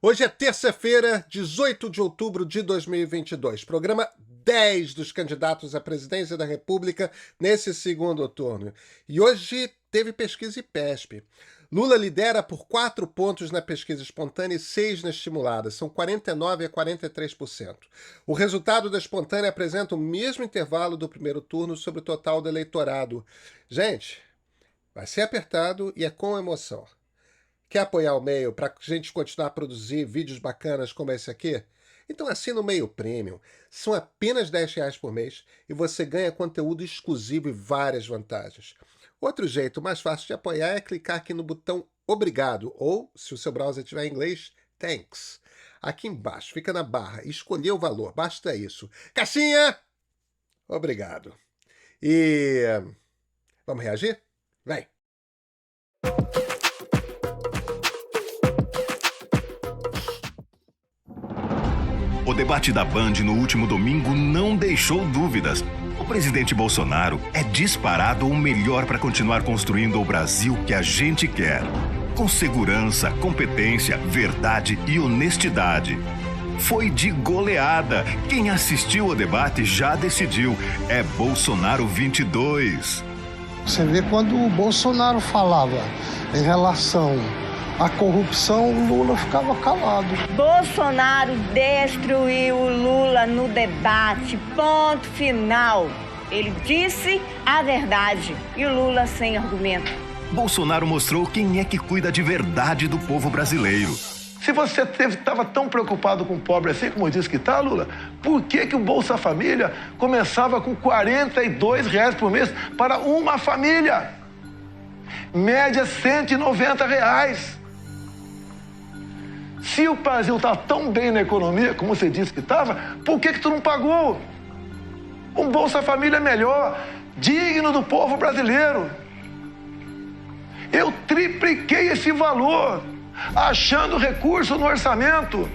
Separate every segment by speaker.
Speaker 1: Hoje é terça-feira, 18 de outubro de 2022. Programa 10 dos candidatos à presidência da República nesse segundo turno. E hoje teve pesquisa IPESP. Lula lidera por 4 pontos na pesquisa espontânea e 6 na estimulada. São 49% a 43%. O resultado da espontânea apresenta o mesmo intervalo do primeiro turno sobre o total do eleitorado. Gente, vai ser apertado e é com emoção. Quer apoiar o Meio para a gente continuar a produzir vídeos bacanas como esse aqui? Então assina o Meio Premium. São apenas R$ 10 por mês e você ganha conteúdo exclusivo e várias vantagens. Outro jeito mais fácil de apoiar é clicar aqui no botão Obrigado ou, se o seu browser tiver em inglês, Thanks. Aqui embaixo, fica na barra, escolher o valor, basta isso. Caixinha! Obrigado. E vamos reagir? Vem!
Speaker 2: O debate da Band no último domingo não deixou dúvidas. O presidente Bolsonaro é disparado o melhor para continuar construindo o Brasil que a gente quer. Com segurança, competência, verdade e honestidade. Foi de goleada. Quem assistiu ao debate já decidiu. É Bolsonaro 22.
Speaker 3: Você vê quando o Bolsonaro falava em relação à corrupção, o Lula ficava calado.
Speaker 4: Bolsonaro destruiu o Lula no debate, ponto final. Ele disse a verdade e o Lula sem argumento.
Speaker 2: Bolsonaro mostrou quem é que cuida de verdade do povo brasileiro.
Speaker 5: Se você estava tão preocupado com o pobre assim como disse que está, Lula, por que o Bolsa Família começava com R$ 42 por mês para uma família? Média R$ 190. Se o Brasil está tão bem na economia, como você disse que estava, por que tu não pagou um Bolsa Família melhor, digno do povo brasileiro? Eu tripliquei esse valor, achando recurso no orçamento.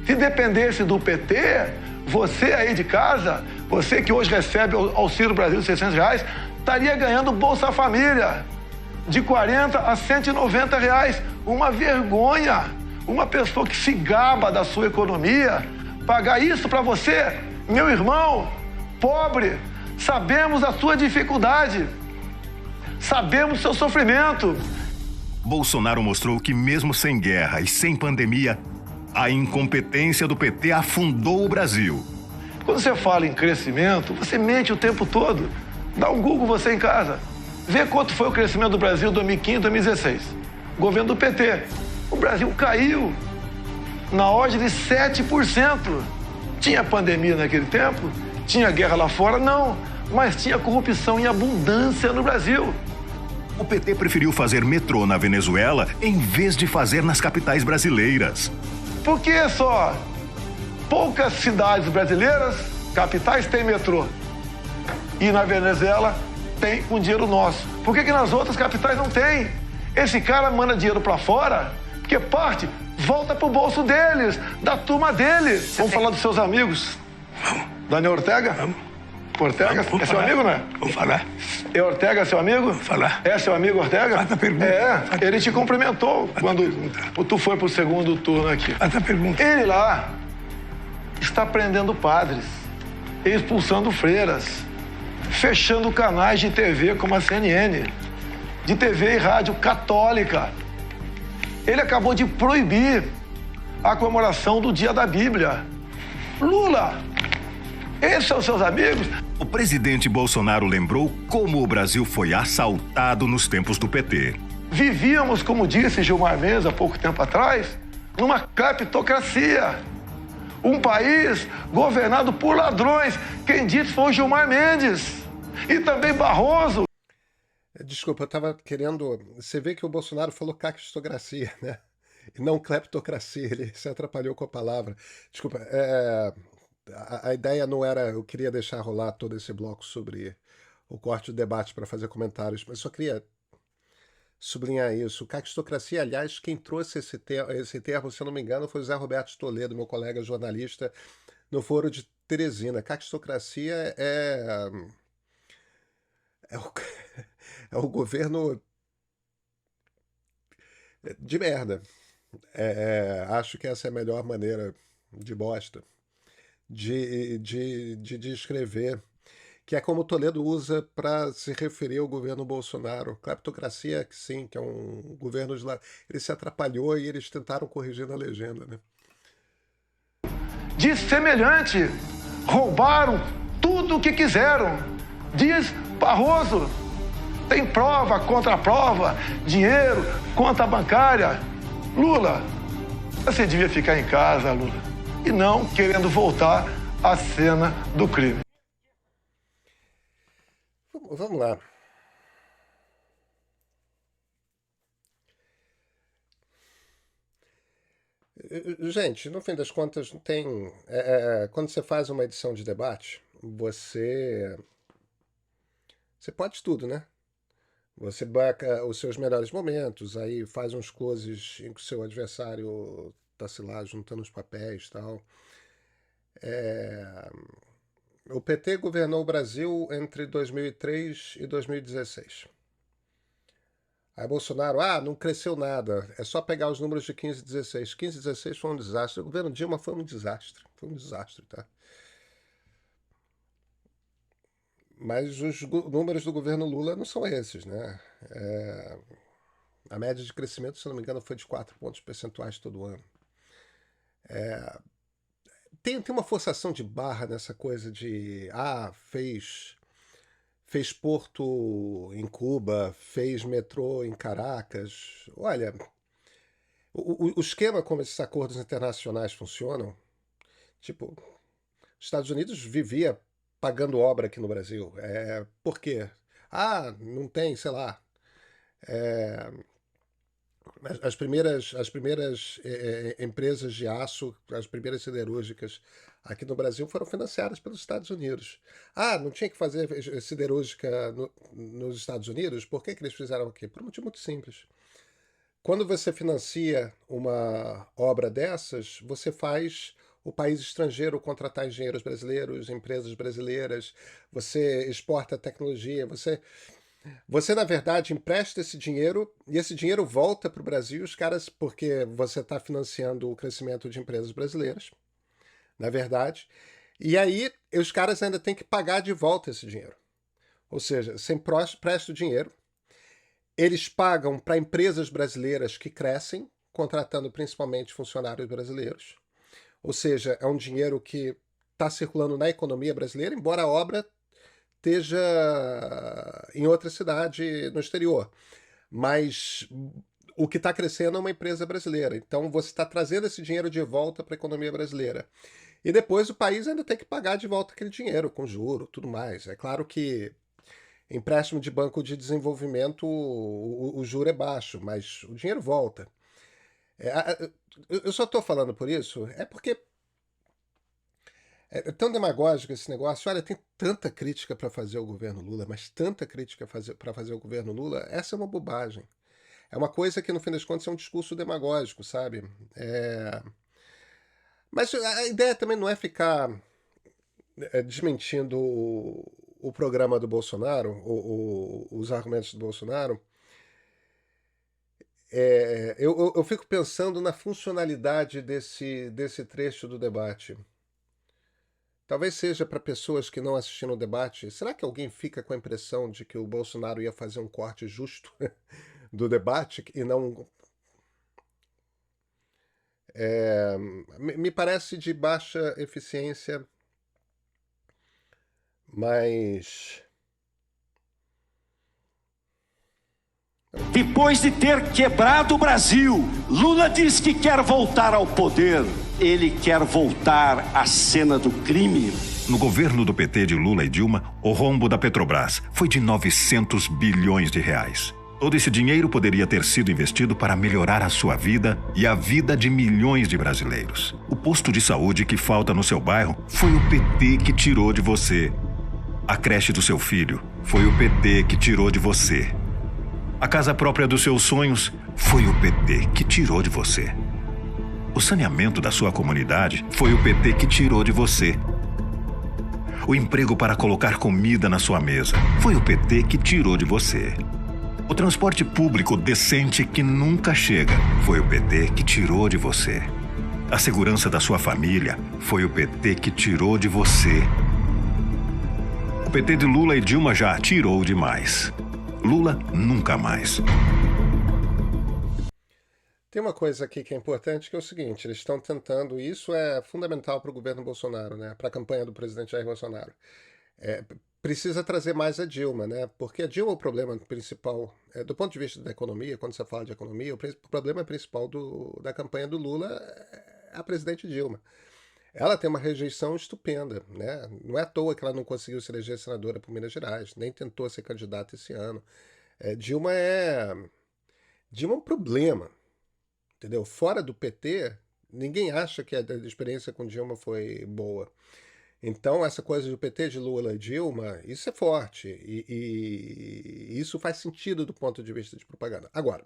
Speaker 5: Se dependesse do PT, você aí de casa, você que hoje recebe o Auxílio Brasil de R$ 600, estaria ganhando Bolsa Família de R$ 40 a R$ 190. Uma vergonha. Uma pessoa que se gaba da sua economia, pagar isso para você, meu irmão, pobre. Sabemos a sua dificuldade, sabemos o seu sofrimento.
Speaker 2: Bolsonaro mostrou que mesmo sem guerra e sem pandemia, a incompetência do PT afundou o Brasil.
Speaker 5: Quando você fala em crescimento, você mente o tempo todo. Dá um Google você em casa. Vê quanto foi o crescimento do Brasil em 2015, 2016. Governo do PT. O Brasil caiu na ordem de 7%. Tinha pandemia naquele tempo? Tinha guerra lá fora? Não. Mas tinha corrupção em abundância no Brasil.
Speaker 2: O PT preferiu fazer metrô na Venezuela em vez de fazer nas capitais brasileiras.
Speaker 5: Por que só poucas cidades brasileiras, capitais, têm metrô? E na Venezuela tem com dinheiro nosso. Por que nas outras capitais não tem? Esse cara manda dinheiro pra fora, porque parte volta pro bolso deles, da turma deles. Vamos falar dos seus amigos?
Speaker 6: Vamos.
Speaker 5: Daniel Ortega?
Speaker 6: Vamos.
Speaker 5: Ortega?
Speaker 6: Vamos
Speaker 5: É seu
Speaker 6: falar.
Speaker 5: amigo, né?
Speaker 6: Vamos falar.
Speaker 5: É Ortega seu amigo?
Speaker 6: Vamos falar.
Speaker 5: É seu amigo Ortega?
Speaker 6: Faz a pergunta.
Speaker 5: É, ele te cumprimentou quando tu foi pro segundo turno aqui.
Speaker 6: Faz a pergunta.
Speaker 5: Ele lá está prendendo padres, expulsando freiras, fechando canais de TV como a CNN, de TV e rádio católica. Ele acabou de proibir a comemoração do Dia da Bíblia. Lula, esses são seus amigos?
Speaker 2: O presidente Bolsonaro lembrou como o Brasil foi assaltado nos tempos do PT.
Speaker 5: Vivíamos, como disse Gilmar Mendes há pouco tempo atrás, numa cleptocracia. Um país governado por ladrões. Quem disse foi o Gilmar Mendes. E também Barroso.
Speaker 1: Desculpa, eu estava querendo... Você vê que o Bolsonaro falou caquistocracia, né? E não cleptocracia, ele se atrapalhou com a palavra. Desculpa, a ideia não era... Eu queria deixar rolar todo esse bloco sobre o corte do debate para fazer comentários, mas só queria sublinhar isso. Caquistocracia, aliás, quem trouxe esse termo, se eu não me engano, foi o Zé Roberto Toledo, meu colega jornalista, no Foro de Teresina. Caquistocracia é o governo de merda, Acho que essa é a melhor maneira de bosta de descrever, que é como o Toledo usa para se referir ao governo Bolsonaro. Cleptocracia, que sim, que é um governo de lá. Ele se atrapalhou e eles tentaram corrigir na legenda, né?
Speaker 5: De semelhante, roubaram tudo o que quiseram. Diz Barroso, tem prova, contra-prova, dinheiro, conta bancária. Lula, você devia ficar em casa, Lula, e não querendo voltar à cena do crime.
Speaker 1: Vamos lá. Gente, no fim das contas, não tem. Quando você faz uma edição de debate, você pode tudo, né? Você banca os seus melhores momentos, aí faz uns closes em que o seu adversário tá, sei lá, juntando os papéis e tal. O PT governou o Brasil entre 2003 e 2016. Aí Bolsonaro, não cresceu nada, é só pegar os números de 15 e 16. 15 e 16 foi um desastre. O governo Dilma foi um desastre, tá? Mas os números do governo Lula não são esses, né? A média de crescimento, se não me engano, foi de 4 pontos percentuais todo ano. Tem uma forçação de barra nessa coisa de fez porto em Cuba, fez metrô em Caracas. Olha, o esquema como esses acordos internacionais funcionam, tipo, os Estados Unidos vivia pagando obra aqui no Brasil. Por quê? Não tem, sei lá. As primeiras empresas de aço, as primeiras siderúrgicas aqui no Brasil foram financiadas pelos Estados Unidos. Não tinha que fazer siderúrgica nos Estados Unidos? Por que eles fizeram aqui? Por um motivo muito simples. Quando você financia uma obra dessas, você faz o país estrangeiro contratar engenheiros brasileiros, empresas brasileiras, você exporta tecnologia, você, na verdade, empresta esse dinheiro e esse dinheiro volta para o Brasil, os caras, porque você está financiando o crescimento de empresas brasileiras, na verdade, e aí os caras ainda têm que pagar de volta esse dinheiro. Ou seja, você empresta o dinheiro, eles pagam para empresas brasileiras que crescem, contratando principalmente funcionários brasileiros. Ou seja, é um dinheiro que está circulando na economia brasileira, embora a obra esteja em outra cidade no exterior. Mas o que está crescendo é uma empresa brasileira. Então você está trazendo esse dinheiro de volta para a economia brasileira. E depois o país ainda tem que pagar de volta aquele dinheiro, com juro, tudo mais. É claro que empréstimo de banco de desenvolvimento, o juro é baixo, mas o dinheiro volta. Eu só estou falando por isso, porque é tão demagógico esse negócio. Olha, tem tanta crítica para fazer ao governo Lula, mas tanta crítica para fazer ao governo Lula, essa é uma bobagem. É uma coisa que, no fim das contas, é um discurso demagógico, sabe? Mas a ideia também não é ficar desmentindo o programa do Bolsonaro, os argumentos do Bolsonaro. Eu fico pensando na funcionalidade desse trecho do debate. Talvez seja para pessoas que não assistiram o debate. Será que alguém fica com a impressão de que o Bolsonaro ia fazer um corte justo do debate e não... me parece de baixa eficiência, mas...
Speaker 6: Depois de ter quebrado o Brasil, Lula diz que quer voltar ao poder. Ele quer voltar à cena do crime.
Speaker 2: No governo do PT de Lula e Dilma, o rombo da Petrobras foi de 900 bilhões de reais. Todo esse dinheiro poderia ter sido investido para melhorar a sua vida e a vida de milhões de brasileiros. O posto de saúde que falta no seu bairro foi o PT que tirou de você. A creche do seu filho foi o PT que tirou de você. A casa própria dos seus sonhos foi o PT que tirou de você. O saneamento da sua comunidade foi o PT que tirou de você. O emprego para colocar comida na sua mesa foi o PT que tirou de você. O transporte público decente que nunca chega foi o PT que tirou de você. A segurança da sua família foi o PT que tirou de você. O PT de Lula e Dilma já tirou demais. Lula nunca mais.
Speaker 1: Tem uma coisa aqui que é importante, que é o seguinte: eles estão tentando, e isso é fundamental para o governo Bolsonaro, né, para a campanha do presidente Jair Bolsonaro. Precisa trazer mais a Dilma, né? Porque a Dilma, o problema principal, do ponto de vista da economia, quando você fala de economia, o problema principal da campanha do Lula é a presidente Dilma. Ela tem uma rejeição estupenda, né? Não é à toa que ela não conseguiu se eleger senadora por Minas Gerais, nem tentou ser candidata esse ano. Dilma é um problema, entendeu? Fora do PT, ninguém acha que a experiência com Dilma foi boa. Então, essa coisa do PT de Lula e Dilma, isso é forte. E isso faz sentido do ponto de vista de propaganda. Agora,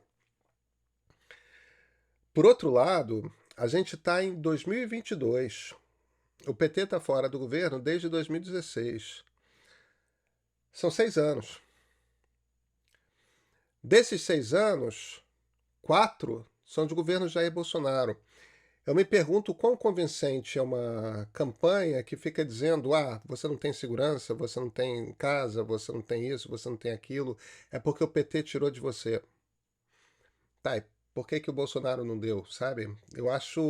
Speaker 1: por outro lado, a gente está em 2022. O PT está fora do governo desde 2016. São 6 anos. Desses 6 anos, 4 são de governo Jair Bolsonaro. Eu me pergunto quão convincente é uma campanha que fica dizendo: você não tem segurança, você não tem casa, você não tem isso, você não tem aquilo, é porque o PT tirou de você. Tá, e por que o Bolsonaro não deu, sabe? Eu acho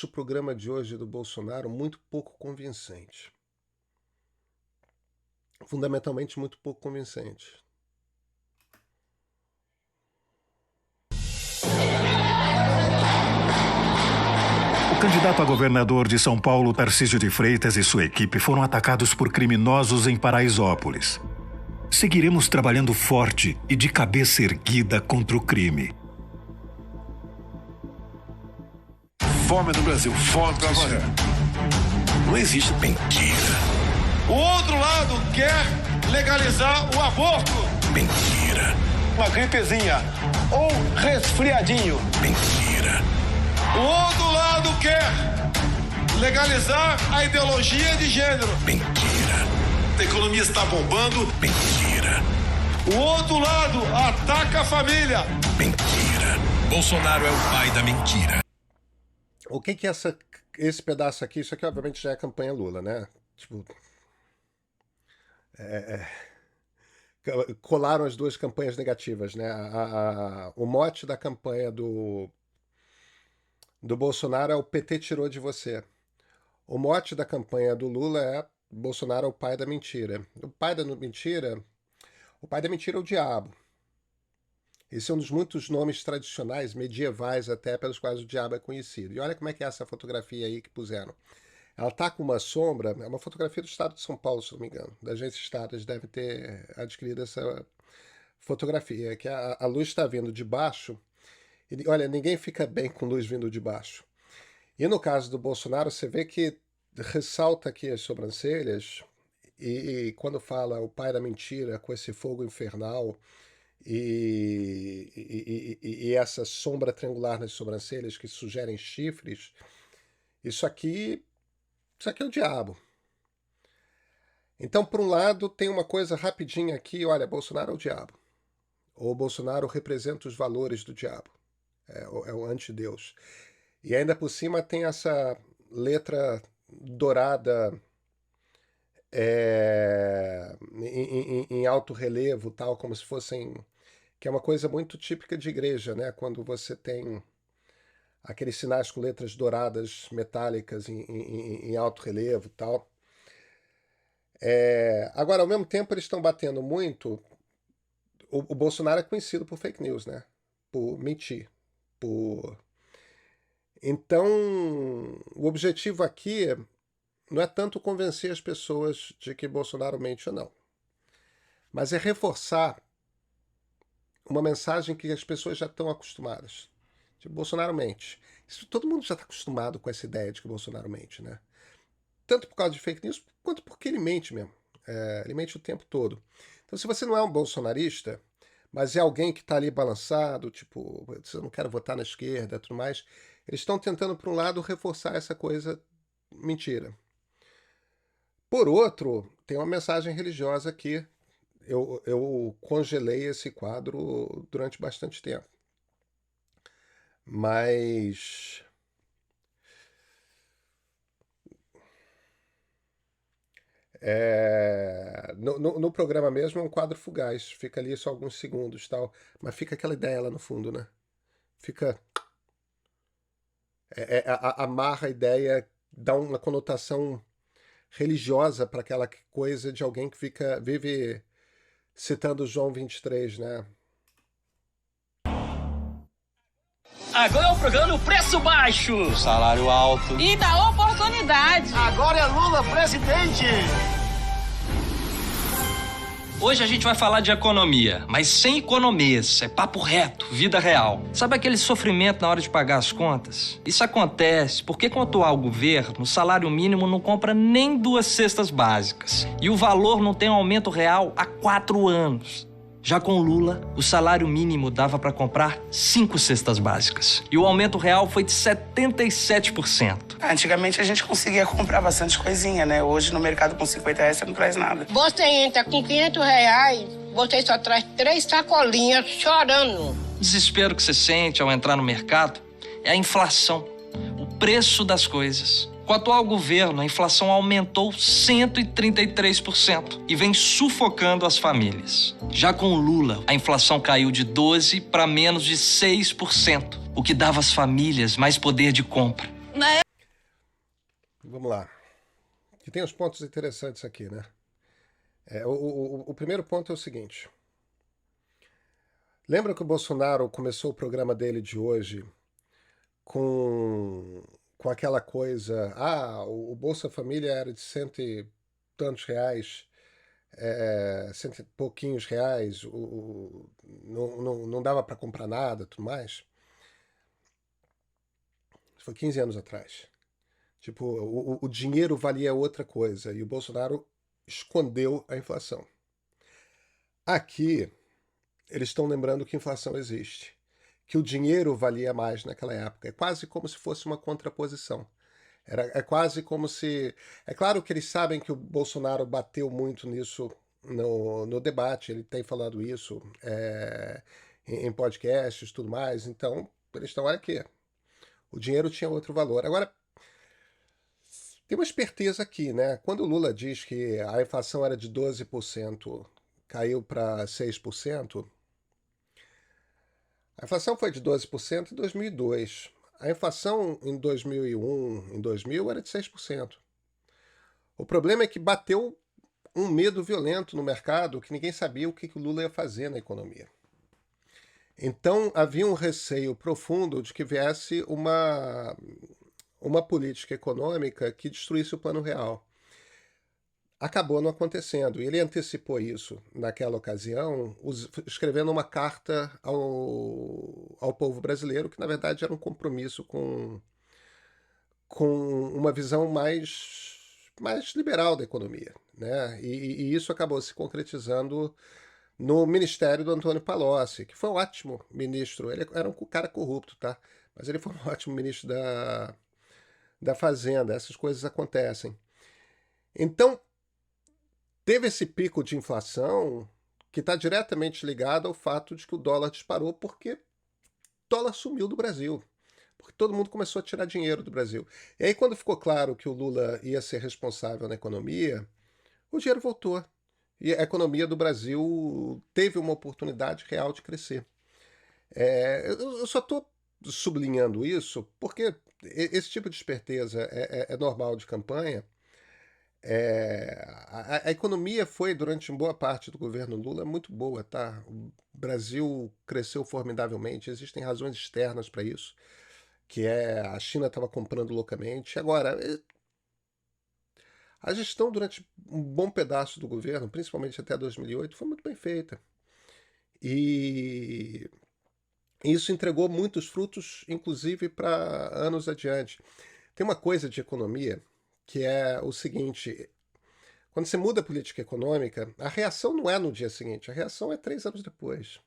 Speaker 1: o programa de hoje do Bolsonaro muito pouco convincente. Fundamentalmente muito pouco convincente.
Speaker 2: O candidato a governador de São Paulo, Tarcísio de Freitas, e sua equipe foram atacados por criminosos em Paraisópolis. Seguiremos trabalhando forte e de cabeça erguida contra o crime.
Speaker 7: Fome no Brasil, fome pra valer. Não existe mentira.
Speaker 5: O outro lado quer legalizar o aborto.
Speaker 7: Mentira.
Speaker 5: Uma gripezinha ou resfriadinho.
Speaker 7: Mentira.
Speaker 5: O outro lado quer legalizar a ideologia de gênero.
Speaker 7: Mentira.
Speaker 5: A economia está bombando.
Speaker 7: Mentira.
Speaker 5: O outro lado ataca a família.
Speaker 7: Mentira. Bolsonaro é o pai da mentira.
Speaker 1: O que é esse pedaço aqui? Isso aqui, obviamente, já é a campanha Lula, né? Tipo, colaram as duas campanhas negativas, né? O mote da campanha do Bolsonaro é: o PT tirou de você. O mote da campanha do Lula é: Bolsonaro é o pai da mentira. O pai da mentira é o diabo. Esse é um dos muitos nomes tradicionais, medievais até, pelos quais o diabo é conhecido. E olha como é que é essa fotografia aí que puseram. Ela está com uma sombra, é uma fotografia do estado de São Paulo, se não me engano. Da agência Estados deve ter adquirido essa fotografia, que a luz está vindo de baixo. E, olha, ninguém fica bem com luz vindo de baixo. E no caso do Bolsonaro, você vê que ressalta aqui as sobrancelhas, e quando fala o pai da mentira, com esse fogo infernal, e essa sombra triangular nas sobrancelhas que sugerem chifres, isso aqui é o diabo. Então, por um lado, tem uma coisa rapidinha aqui: olha, Bolsonaro é o diabo. Ou Bolsonaro representa os valores do diabo. É o antideus. E ainda por cima tem essa letra dourada em alto relevo, tal, como se fossem... que é uma coisa muito típica de igreja, né? Quando você tem aqueles sinais com letras douradas, metálicas, em alto relevo, tal. Agora, ao mesmo tempo, eles estão batendo muito... O Bolsonaro é conhecido por fake news, né? Por mentir. Então, o objetivo aqui não é tanto convencer as pessoas de que Bolsonaro mente ou não, mas é reforçar uma mensagem que as pessoas já estão acostumadas. Tipo, Bolsonaro mente. Todo mundo já está acostumado com essa ideia de que Bolsonaro mente, né? Tanto por causa de fake news, quanto porque ele mente mesmo. Ele mente o tempo todo. Então, se você não é um bolsonarista, mas é alguém que está ali balançado, tipo, eu não quero votar na esquerda, tudo mais, eles estão tentando, por um lado, reforçar essa coisa mentira. Por outro, tem uma mensagem religiosa aqui. Eu congelei esse quadro durante bastante tempo. Mas no programa mesmo é um quadro fugaz. Fica ali só alguns segundos, tal. Mas fica aquela ideia lá no fundo, né? Fica. Amarra a ideia, dá uma conotação religiosa para aquela coisa de alguém que vive citando João 23, né?
Speaker 8: Agora é o programa Preço Baixo.
Speaker 9: Salário alto.
Speaker 10: E da oportunidade.
Speaker 8: Agora é Lula presidente.
Speaker 11: Hoje a gente vai falar de economia, mas sem economias, é papo reto, vida real. Sabe aquele sofrimento na hora de pagar as contas? Isso acontece porque com o atual governo, o salário mínimo não compra nem 2 cestas básicas. E o valor não tem aumento real há 4 anos. Já com Lula, o salário mínimo dava para comprar 5 cestas básicas. E o aumento real foi de 77%.
Speaker 12: Antigamente a gente conseguia comprar bastante coisinha, né? Hoje no mercado com 50 reais você não traz nada.
Speaker 10: Você entra com 500 reais, você só traz 3 sacolinhas chorando.
Speaker 11: O desespero que você sente ao entrar no mercado é a inflação, o preço das coisas. Com o atual governo, a inflação aumentou 133% e vem sufocando as famílias. Já com o Lula, a inflação caiu de 12% para menos de 6%, o que dava às famílias mais poder de compra.
Speaker 1: Vamos lá. Que tem uns pontos interessantes aqui, né? O primeiro ponto é o seguinte. Lembra que o Bolsonaro começou o programa dele de hoje com aquela coisa, o Bolsa Família era de 100 e tantos reais, 100 e pouquinhos reais, não dava para comprar nada, tudo mais. Isso foi 15 anos atrás. Tipo, o dinheiro valia outra coisa e o Bolsonaro escondeu a inflação. Aqui, eles estão lembrando que inflação existe, que o dinheiro valia mais naquela época. É quase como se fosse uma contraposição. É quase como se... É claro que eles sabem que o Bolsonaro bateu muito nisso no debate, ele tem falado isso em podcasts e tudo mais, então eles estão, olha aqui, o dinheiro tinha outro valor. Agora, tem uma esperteza aqui, né? Quando o Lula diz que a inflação era de 12%, caiu para 6%, a inflação foi de 12% em 2002. A inflação em 2001, em 2000, era de 6%. O problema é que bateu um medo violento no mercado que ninguém sabia o que o Lula ia fazer na economia. Então, havia um receio profundo de que viesse uma política econômica que destruísse o plano real. Acabou não acontecendo. E ele antecipou isso naquela ocasião, escrevendo uma carta ao povo brasileiro, que na verdade era um compromisso com uma visão mais liberal da economia, né? E isso acabou se concretizando no ministério do Antônio Palocci, que foi um ótimo ministro. Ele era um cara corrupto, tá? Mas ele foi um ótimo ministro da Fazenda. Essas coisas acontecem. Então, teve esse pico de inflação que está diretamente ligado ao fato de que o dólar disparou porque o dólar sumiu do Brasil. Porque todo mundo começou a tirar dinheiro do Brasil. E aí, quando ficou claro que o Lula ia ser responsável na economia, o dinheiro voltou. E a economia do Brasil teve uma oportunidade real de crescer. Eu só estou sublinhando isso porque esse tipo de esperteza é normal de campanha. A economia foi, durante boa parte do governo Lula, muito boa, tá? O Brasil cresceu formidavelmente, existem razões externas para isso, que a China estava comprando loucamente. Agora, a gestão durante um bom pedaço do governo, principalmente até 2008, foi muito bem feita. E isso entregou muitos frutos, inclusive para anos adiante. Tem uma coisa de economia que é o seguinte: quando você muda a política econômica, a reação não é no dia seguinte, a reação é 3 anos depois.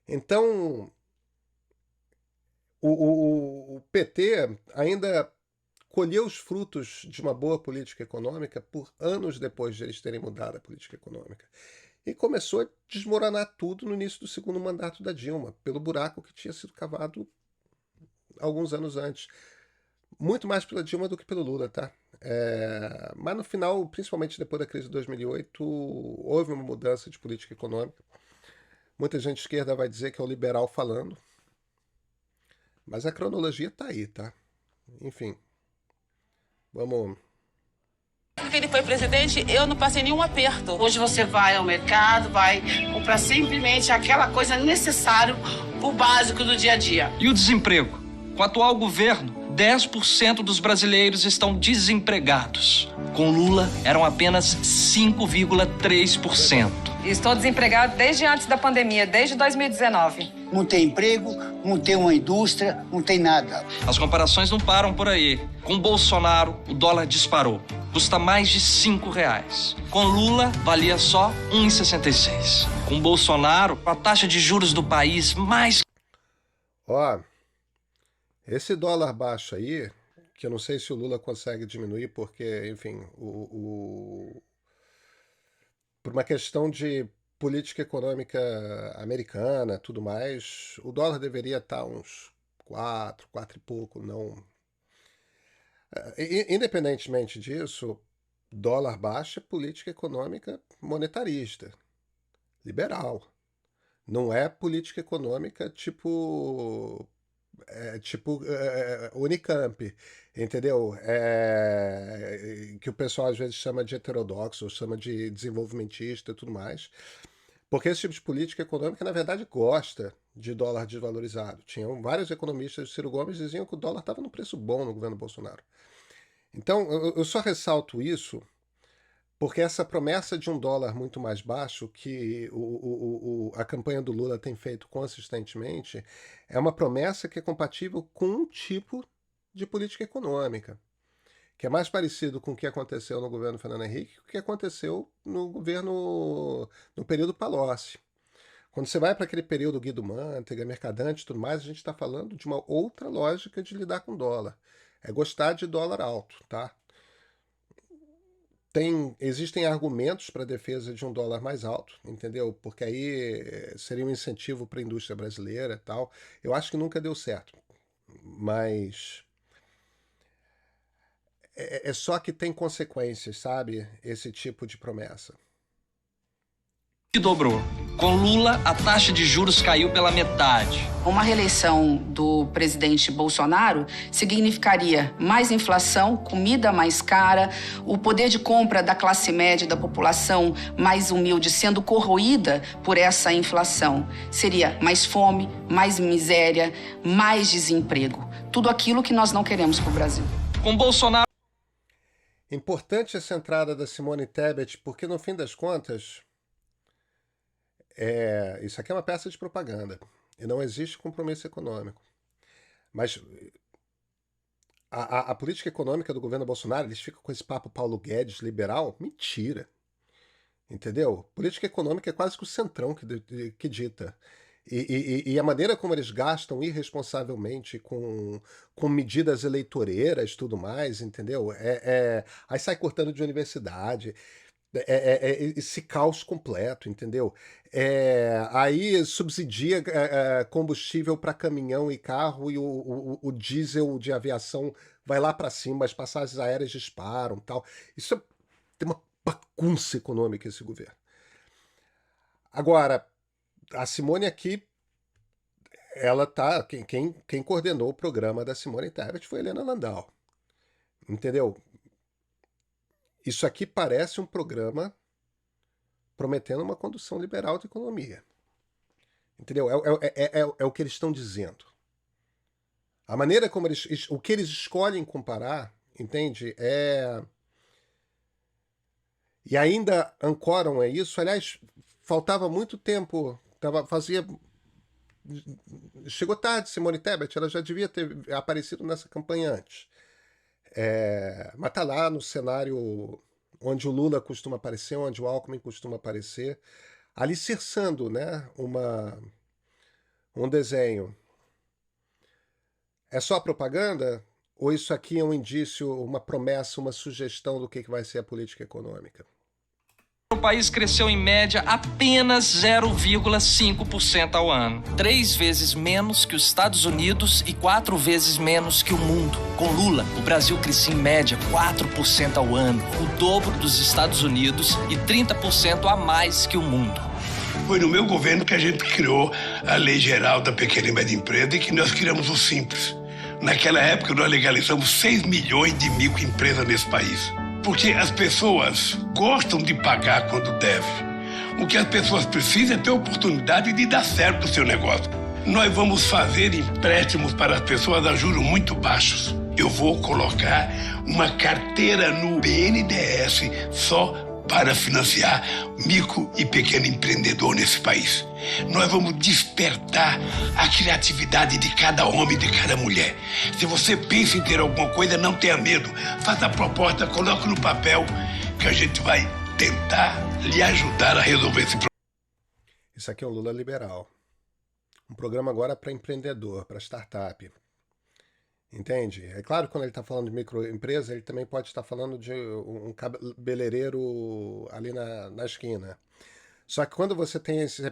Speaker 1: Então, o PT ainda colheu os frutos de uma boa política econômica por anos depois de eles terem mudado a política econômica. E começou a desmoronar tudo no início do segundo mandato da Dilma, pelo buraco que tinha sido cavado alguns anos antes. Muito mais pela Dilma do que pelo Lula, tá? Mas no final, principalmente depois da crise de 2008, houve uma mudança de política econômica. Muita gente de esquerda vai dizer que é o liberal falando, mas a cronologia tá aí, tá? Enfim, vamos...
Speaker 9: Porque ele foi presidente, eu não passei nenhum aperto. Hoje você vai ao mercado, vai comprar simplesmente aquela coisa necessária, o básico do dia a dia.
Speaker 11: E o desemprego? Com o atual governo, 10% dos brasileiros estão desempregados. Com Lula, eram apenas 5,3%.
Speaker 13: Estou desempregado desde antes da pandemia, desde 2019.
Speaker 14: Não tem emprego, não tem uma indústria, não tem nada.
Speaker 11: As comparações não param por aí. Com Bolsonaro, o dólar disparou. Custa mais de R$5. Com Lula, valia só R$1,66. Com Bolsonaro, a taxa de juros do país mais...
Speaker 1: Ó, esse dólar baixo aí, que eu não sei se o Lula consegue diminuir, porque, enfim, por uma questão de política econômica americana, tudo mais, o dólar deveria estar uns 4 e pouco, não... Independentemente disso, dólar baixo é política econômica monetarista, liberal. Não é política econômica tipo Unicamp, entendeu? Que o pessoal às vezes chama de heterodoxo, ou chama de desenvolvimentista e tudo mais. Porque esse tipo de política econômica, na verdade, gosta de dólar desvalorizado. Tinham vários economistas, Ciro Gomes, diziam que o dólar estava no preço bom no governo Bolsonaro. Então, eu só ressalto isso porque essa promessa de um dólar muito mais baixo que a campanha do Lula tem feito consistentemente é uma promessa que é compatível com um tipo de política econômica, que é mais parecido com o que aconteceu no governo Fernando Henrique que o que aconteceu no período Palocci. Quando você vai para aquele período Guido Mantega, Mercadante e tudo mais, a gente está falando de uma outra lógica de lidar com dólar. É gostar de dólar alto, tá? Existem argumentos para a defesa de um dólar mais alto, entendeu? Porque aí seria um incentivo para a indústria brasileira e tal. Eu acho que nunca deu certo, mas é só que tem consequências, sabe? Esse tipo de promessa.
Speaker 11: Que dobrou. Com Lula, a taxa de juros caiu pela metade.
Speaker 13: Uma reeleição do presidente Bolsonaro significaria mais inflação, comida mais cara, o poder de compra da classe média da população mais humilde sendo corroída por essa inflação. Seria mais fome, mais miséria, mais desemprego. Tudo aquilo que nós não queremos para o Brasil.
Speaker 11: Com Bolsonaro...
Speaker 1: Importante essa entrada da Simone Tebet, porque no fim das contas... isso aqui é uma peça de propaganda e não existe compromisso econômico. Mas a política econômica do governo Bolsonaro, eles ficam com esse papo Paulo Guedes liberal? Mentira. Entendeu? Política econômica é quase que o centrão que dita. E a maneira como eles gastam irresponsavelmente com medidas eleitoreiras e tudo mais, entendeu? Aí sai cortando de universidade. Esse caos completo, entendeu? Aí subsidia combustível para caminhão e carro e o diesel de aviação vai lá para cima, as passagens aéreas disparam, tal. Isso tem uma bagunça econômica esse governo. Agora, a Simone aqui, ela tá... Quem coordenou o programa da Simone Tebet foi a Helena Landau, entendeu? Isso aqui parece um programa prometendo uma condução liberal da economia. Entendeu? É o que eles estão dizendo. A maneira como o que eles escolhem comparar, entende? E ainda ancoram isso. Aliás, faltava muito tempo. Chegou tarde Simone Tebet, ela já devia ter aparecido nessa campanha antes. Mas tá lá no cenário onde o Lula costuma aparecer, onde o Alckmin costuma aparecer, alicerçando, né, um desenho. É só propaganda Ou isso aqui é um indício, uma promessa, uma sugestão do que vai ser a política econômica?
Speaker 11: O país cresceu em média apenas 0,5% ao ano. 3 vezes menos que os Estados Unidos e 4 vezes menos que o mundo. Com Lula, o Brasil crescia em média 4% ao ano, o dobro dos Estados Unidos e 30% a mais que o mundo.
Speaker 7: Foi no meu governo que a gente criou a Lei Geral da Pequena e Média Empresa e que nós criamos o Simples. Naquela época, nós legalizamos 6 milhões de microempresas nesse país. Porque as pessoas gostam de pagar quando devem. O que as pessoas precisam é ter oportunidade de dar certo o seu negócio. Nós vamos fazer empréstimos para as pessoas a juros muito baixos. Eu vou colocar uma carteira no BNDES só para financiar micro e pequeno empreendedor nesse país. Nós vamos despertar a criatividade de cada homem e de cada mulher. Se você pensa em ter alguma coisa, não tenha medo. Faça a proposta, coloque no papel, que a gente vai tentar lhe ajudar a resolver esse problema.
Speaker 1: Isso aqui é um Lula liberal. Um programa agora para empreendedor, para startup. Entende? É claro que quando ele está falando de microempresa, ele também pode estar falando de um cabeleireiro ali na esquina. Só que quando você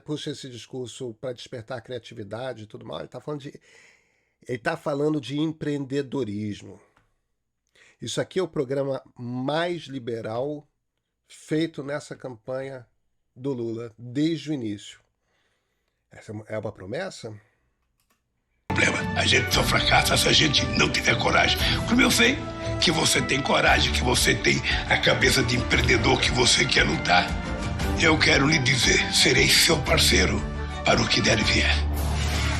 Speaker 1: puxa esse discurso para despertar a criatividade e tudo mais, ele está falando de empreendedorismo. Isso aqui é o programa mais liberal feito nessa campanha do Lula desde o início. Essa é uma promessa?
Speaker 7: A gente só fracassa se a gente não tiver coragem. Como eu sei que você tem coragem, que você tem a cabeça de empreendedor, que você quer lutar, eu quero lhe dizer, serei seu parceiro para o que der e vier.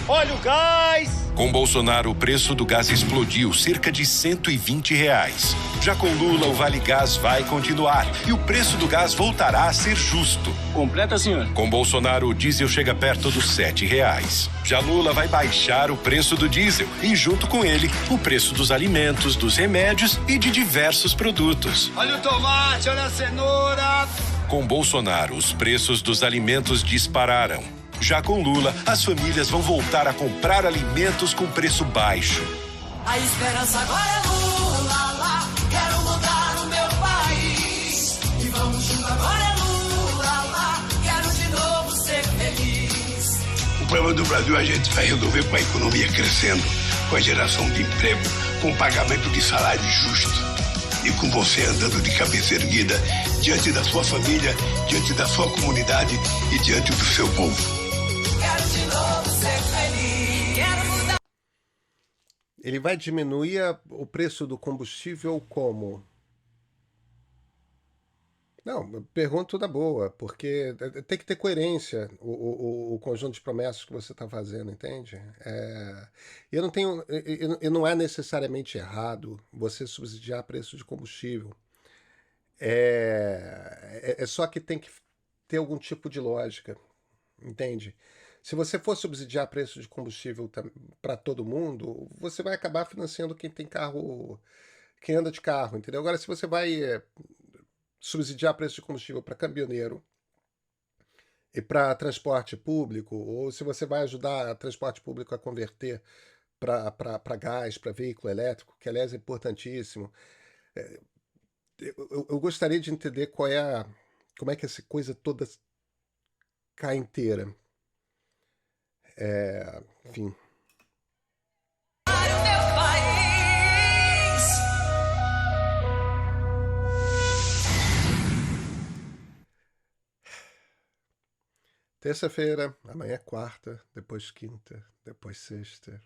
Speaker 15: Olha o gás!
Speaker 16: Com Bolsonaro, o preço do gás explodiu, cerca de R$120. Já com Lula, o Vale Gás vai continuar e o preço do gás voltará a ser justo.
Speaker 15: Completa, senhor.
Speaker 16: Com Bolsonaro, o diesel chega perto dos R$7. Já Lula vai baixar o preço do diesel e, junto com ele, o preço dos alimentos, dos remédios e de diversos produtos.
Speaker 15: Olha o tomate, olha a cenoura.
Speaker 16: Com Bolsonaro, os preços dos alimentos dispararam. Já com Lula, as famílias vão voltar a comprar alimentos com preço baixo.
Speaker 17: A esperança agora é Lula lá, quero mudar o meu país. E vamos junto agora é Lula lá, quero de novo ser feliz.
Speaker 7: O problema do Brasil a gente vai resolver com a economia crescendo, com a geração de emprego, com o pagamento de salário justo. E com você andando de cabeça erguida diante da sua família, diante da sua comunidade e diante do seu povo.
Speaker 17: Quero de novo ser feliz. Quero mudar.
Speaker 1: Ele vai diminuir o preço do combustível como? Não, eu pergunto da boa, porque tem que ter coerência o conjunto de promessas que você está fazendo, entende? Não é necessariamente errado você subsidiar preço de combustível. É só que tem que ter algum tipo de lógica, entende? Se você for subsidiar preço de combustível para todo mundo, você vai acabar financiando quem tem carro, quem anda de carro, entendeu? Agora, se você vai subsidiar preço de combustível para caminhoneiro e para transporte público, ou se você vai ajudar o transporte público a converter para gás, para veículo elétrico, que aliás é importantíssimo, eu gostaria de entender como é que essa coisa toda cai inteira. Enfim. Terça-feira, amanhã é quarta, depois quinta, depois sexta.